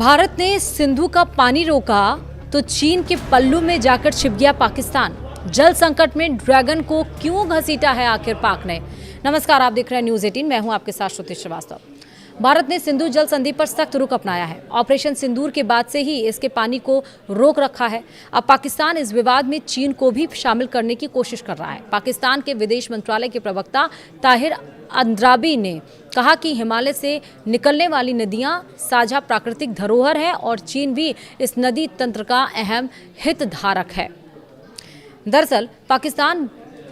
भारत ने सिंधु का पानी रोका तो चीन के पल्लू में जाकर छिप गया पाकिस्तान। जल संकट में ड्रैगन को क्यों घसीटा है आखिर पाक ने। नमस्कार, आप देख रहे हैं न्यूज 18। मैं हूं आपके साथ श्रुति श्रीवास्तव। भारत ने सिंधु जल संधि पर सख्त रुख अपनाया है। ऑपरेशन सिंदूर के बाद से ही इसके पानी को रोक रखा है। अब पाकिस्तान इस विवाद में चीन को भी शामिल करने की कोशिश कर रहा है। पाकिस्तान के विदेश मंत्रालय के प्रवक्ता ताहिर अंद्राबी ने कहा कि हिमालय से निकलने वाली नदियां साझा प्राकृतिक धरोहर है और चीन भी इस नदी तंत्र का अहम हितधारक है। दरअसल पाकिस्तान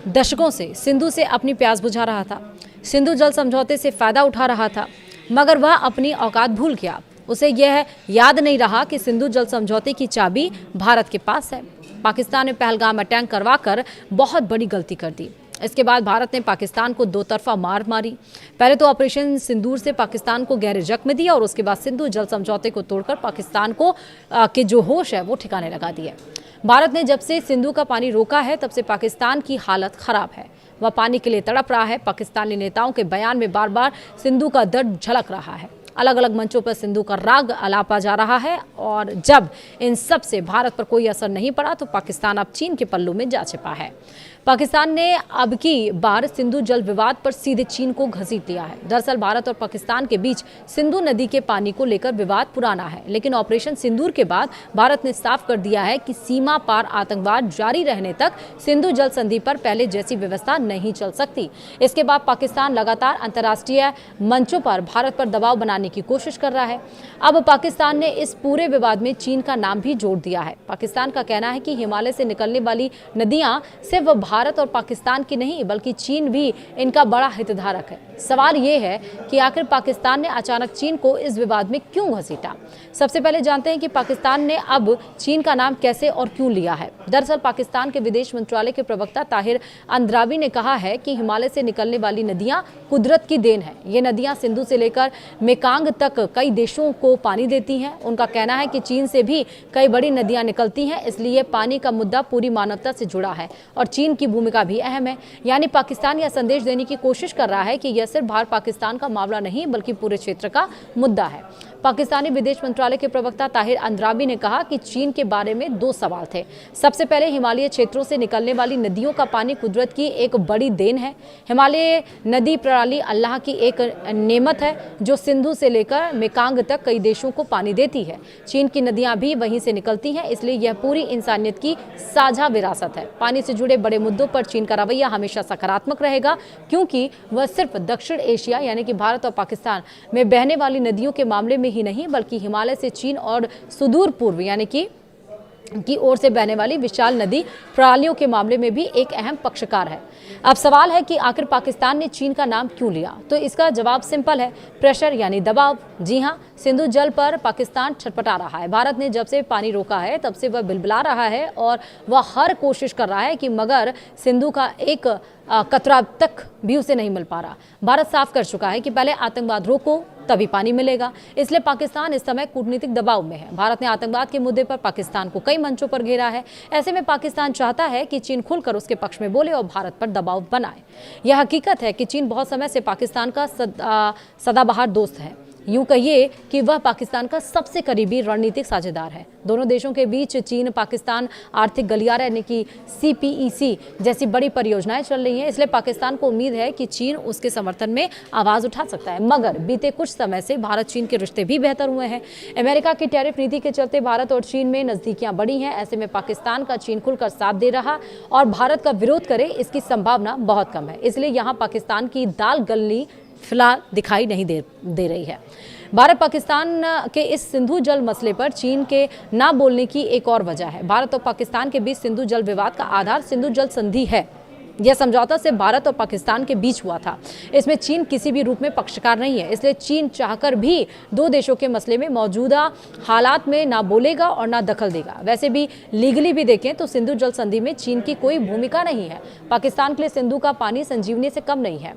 दशकों से सिंधु से अपनी प्यास बुझा रहा था, सिंधु जल समझौते से फायदा उठा रहा था, मगर वह अपनी औकात भूल गया। उसे यह याद नहीं रहा कि सिंधु जल समझौते की चाबी भारत के पास है। पाकिस्तान ने पहलगाम अटैक करवाकर बहुत बड़ी गलती कर दी। इसके बाद भारत ने पाकिस्तान को दो तरफा मार मारी। पहले तो ऑपरेशन सिंदूर से पाकिस्तान को गहरे जख्म दिया और उसके बाद सिंधु जल समझौते को तोड़कर पाकिस्तान को के जो होश है वो ठिकाने लगा दिए। भारत ने जब से सिंधु का पानी रोका है तब से पाकिस्तान की हालत खराब है। वह पानी के लिए तड़प रहा है। पाकिस्तानी नेताओं के बयान में बार बार सिंधु का दर्द झलक रहा है। अलग अलग मंचों पर सिंधु का राग अलापा जा रहा है और जब इन सब से भारत पर कोई असर नहीं पड़ा तो पाकिस्तान अब चीन के पल्लू में जा छिपा है। पाकिस्तान ने अब की बार सिंधु जल विवाद पर सीधे चीन को घसीट लिया है। दरअसल भारत और पाकिस्तान के बीच सिंधु नदी के पानी को लेकर विवाद पुराना है, लेकिन ऑपरेशन सिंदूर के बाद भारत ने साफ कर दिया है कि सीमा पार आतंकवाद जारी रहने तक सिंधु जल संधि पर पहले जैसी व्यवस्था नहीं चल सकती। इसके बाद पाकिस्तान लगातार अंतर्राष्ट्रीय मंचों पर भारत पर दबाव बनाने की कोशिश कर रहा है। अब पाकिस्तान ने इस पूरे विवाद में चीन का नाम भी जोड़ दिया है। पाकिस्तान का कहना है कि हिमालय से निकलने वाली नदियां सिर्फ भारत और पाकिस्तान की नहीं बल्कि चीन भी इनका बड़ा हितधारक है। सवाल ये है कि आखिर पाकिस्तान ने अचानक चीन को इस विवाद में क्यों घसीटा। सबसे पहले जानते हैं कि पाकिस्तान ने अब चीन का नाम कैसे और क्यों लिया है। दरअसल पाकिस्तान के विदेश मंत्रालय के प्रवक्ता ताहिर अंद्राबी ने कहा है कि हिमालय से निकलने वाली नदियां कुदरत की देन है। ये नदियां सिंधु से लेकर मेकांग तक कई देशों को पानी देती हैं। उनका कहना है कि चीन से भी कई बड़ी नदियां निकलती हैं, इसलिए पानी का मुद्दा पूरी मानवता से जुड़ा है और चीन की भूमिका भी अहम है। यानी पाकिस्तान यह संदेश देने की कोशिश कर रहा है कि यह सिर्फ भारत पाकिस्तान का मामला नहीं बल्कि पूरे क्षेत्र का मुद्दा है। पाकिस्तानी विदेश मंत्रालय के प्रवक्ता ताहिर अंद्राबी ने कहा कि चीन के बारे में दो सवाल थे। सबसे पहले हिमालयी क्षेत्रों से निकलने वाली नदियों का पानी कुदरत की एक बड़ी देन है। हिमालय नदी प्रणाली अल्लाह की एक नेमत है जो सिंधु से लेकर मेकांग तक कई देशों को पानी देती है। चीन की नदियां भी वहीं से निकलती हैं, इसलिए यह पूरी इंसानियत की साझा विरासत है। पानी से जुड़े बड़े मुद्दों पर चीन का रवैया हमेशा सकारात्मक रहेगा, क्योंकि वह सिर्फ दक्षिण एशिया यानी कि भारत और पाकिस्तान में बहने वाली नदियों के मामले में ही नहीं बल्कि हिमालय से चीन और सुदूर पूर्व यानी की ओर से बहने वाली विशाल नदी प्रणालियों के मामले में भी एक अहम पक्षकार है। अब सवाल है कि आखिर पाकिस्तान ने चीन का नाम क्यों लिया, तो इसका जवाब सिंपल है, प्रेशर यानी दबाव। जी हाँ, सिंधु जल पर पाकिस्तान छटपटा रहा है। भारत ने जब से पानी रोका है तब से वह बिलबिला रहा है और वह हर कोशिश कर रहा है कि मगर सिंधु का एक कतरा तक भी उसे नहीं मिल पा रहा। भारत साफ कर चुका है कि पहले आतंकवाद रोको तभी पानी मिलेगा, इसलिए पाकिस्तान इस समय कूटनीतिक दबाव में है। भारत ने आतंकवाद के मुद्दे पर पाकिस्तान को कई मंचों पर घेरा है। ऐसे में पाकिस्तान चाहता है कि चीन खुलकर उसके पक्ष में बोले और भारत पर दबाव बनाए। यह हकीकत है कि चीन बहुत समय से पाकिस्तान का सदाबहार दोस्त है। यूं कहिए कि वह पाकिस्तान का सबसे करीबी रणनीतिक साझेदार है। दोनों देशों के बीच चीन पाकिस्तान आर्थिक गलियारा यानी कि CPEC जैसी बड़ी परियोजनाएं चल रही हैं, इसलिए पाकिस्तान को उम्मीद है कि चीन उसके समर्थन में आवाज उठा सकता है। मगर बीते कुछ समय से भारत चीन के रिश्ते भी बेहतर हुए हैं। अमेरिका की टैरिफ नीति के चलते भारत और चीन में नजदीकियां बढ़ी हैं। ऐसे में पाकिस्तान का चीन खुलकर साथ दे रहा और भारत का विरोध करे इसकी संभावना बहुत कम है। इसलिए यहाँ पाकिस्तान की दाल गलनी फिलहाल दिखाई नहीं दे रही है। भारत पाकिस्तान के इस सिंधु जल मसले पर चीन के ना बोलने की एक और वजह है। भारत और पाकिस्तान के बीच सिंधु जल विवाद का आधार सिंधु जल संधि है। यह समझौता से भारत और पाकिस्तान के बीच हुआ था। इसमें चीन किसी भी रूप में पक्षकार नहीं है, इसलिए चीन चाहकर भी दो देशों के मसले में मौजूदा हालात में ना बोलेगा और ना दखल देगा। वैसे भी लीगली भी देखें तो सिंधु जल संधि में चीन की कोई भूमिका नहीं है। पाकिस्तान के लिए सिंधु का पानी संजीवनी से कम नहीं है।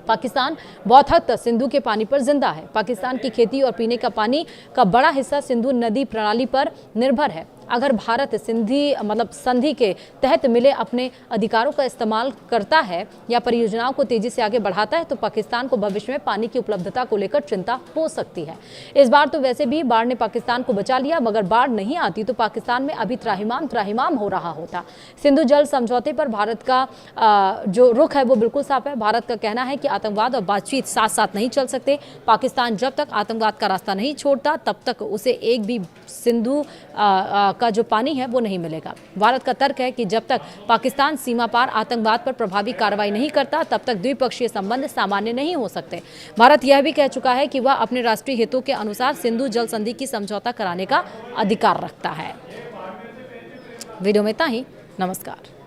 पाकिस्तान बहुत हद तक सिंधु के पानी पर जिंदा है। पाकिस्तान की खेती और पीने का पानी का बड़ा हिस्सा सिंधु नदी प्रणाली पर निर्भर है। अगर भारत संधि के तहत मिले अपने अधिकारों का इस्तेमाल करता है या परियोजनाओं को तेजी से आगे बढ़ाता है तो पाकिस्तान को भविष्य में पानी की उपलब्धता को लेकर चिंता हो सकती है। इस बार तो वैसे भी बाढ़ ने पाकिस्तान को बचा लिया, मगर बाढ़ नहीं आती तो पाकिस्तान में अभी त्राहिमाम हो रहा होता। सिंधु जल समझौते पर भारत का जो रुख है वो बिल्कुल साफ है। भारत का कहना है कि आतंकवाद और बातचीत साथ साथ नहीं चल सकते। पाकिस्तान जब तक आतंकवाद का रास्ता नहीं छोड़ता तब तक उसे एक भी सिंधु का जो पानी है वो नहीं मिलेगा। भारत का तर्क है कि जब तक पाकिस्तान सीमा पार आतंकवाद पर प्रभावी कार्रवाई नहीं करता तब तक द्विपक्षीय संबंध सामान्य नहीं हो सकते। भारत यह भी कह चुका है कि वह अपने राष्ट्रीय हितों के अनुसार सिंधु जल संधि की समझौता कराने का अधिकार रखता है। वीडियो में इतना ही। नमस्कार।